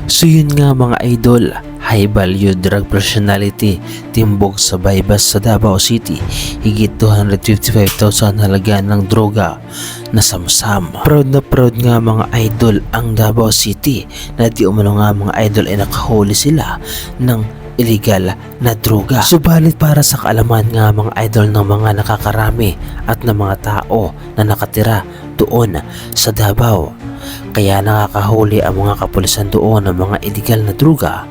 So yun nga mga idol, high value drug personality timbog sa bypass sa Davao City, higit 255,000 halaga ng droga na samsam. Proud nga mga idol ang Davao City na di umano nga mga idol ay nakahuli sila ng illegal na droga. Subalit para sa kaalaman nga mga idol ng mga nakakarami at ng mga tao na nakatira doon sa Davao, kaya nakakahuli ang mga kapulisan doon ng mga illegal na droga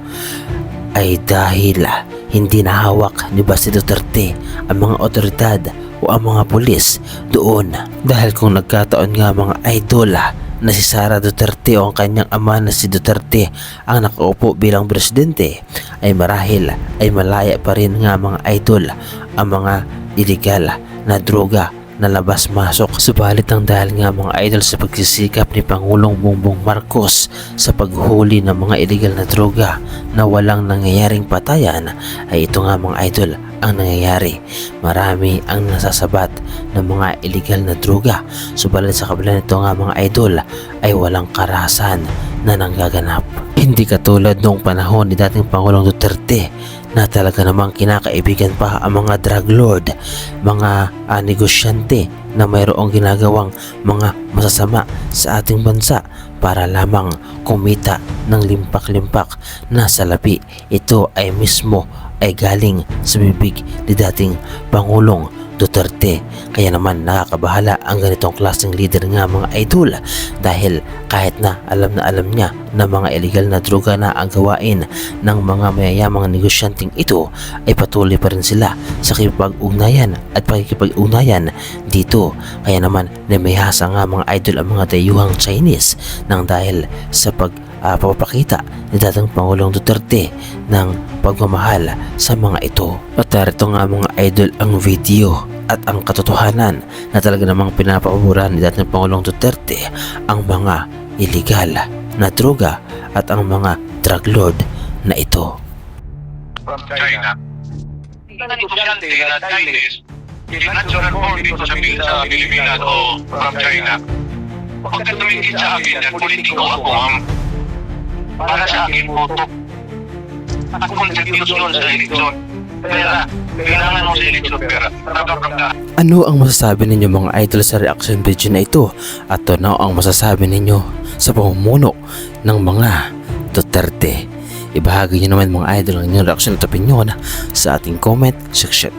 ay dahil hindi nahawak ni Basti Duterte ang mga otoridad o ang mga pulis doon. Dahil kung nagkataon nga mga idol na si Sara Duterte o ang kanyang ama na si Duterte ang nakaupo bilang presidente, ay marahil ay malaya pa rin nga mga idol ang mga illegal na droga na labas-masok. Subalit ang dahil nga mga idol sa pagsisikap ni Pangulong Bongbong Marcos sa paghuli ng mga illegal na droga na walang nangyayaring patayan, ay ito nga mga idol ang nangyayari. Marami ang nasasabat ng mga illegal na droga. Subalit sa kabila nito nga mga idol ay walang karahasan na nanggaganap. Hindi katulad noong panahon ni dating Pangulong Duterte na talaga namang kinakaibigan pa ang mga drug lord, mga negosyante na mayroong ginagawang mga masasama sa ating bansa para lamang kumita ng limpak-limpak na salapi. Ito ay mismo ay galing sa bibig ni dating Pangulong Duterte. Kaya naman nakakabahala ang ganitong klaseng leader nga mga idol, dahil kahit na alam niya na mga illegal na droga na ang gawain ng mga mayayamang negosyanteng ito, ay patuloy pa rin sila sa kipag-ugnayan at pakikipag-ugnayan dito. Kaya naman namihasa nga mga idol ang mga dayuhang Chinese nang dahil sa papapakita ni dating Pangulong Duterte ng pagmamahal sa mga ito. At narito nga mga idol ang video at ang katotohanan na talaga namang pinapaboran ni dating Pangulong Duterte ang mga illegal na droga at ang mga drug lord na ito. From China. Negosyante na Chinese, natural born dito sa Pilipinas o from China. Huwag ka tumingin sa akin yan, politiko ako para sa akin boto. Ako contribution sa eleksyon. Pera, kailangan mo sa eleksyon pera. Ano ang masasabi ninyo mga idol sa reaction video na ito? At ano ang masasabi ninyo sa pamumuno ng mga Duterte? Ibahagi nyo naman mga idol ang inyong reaction at opinion sa ating comment section.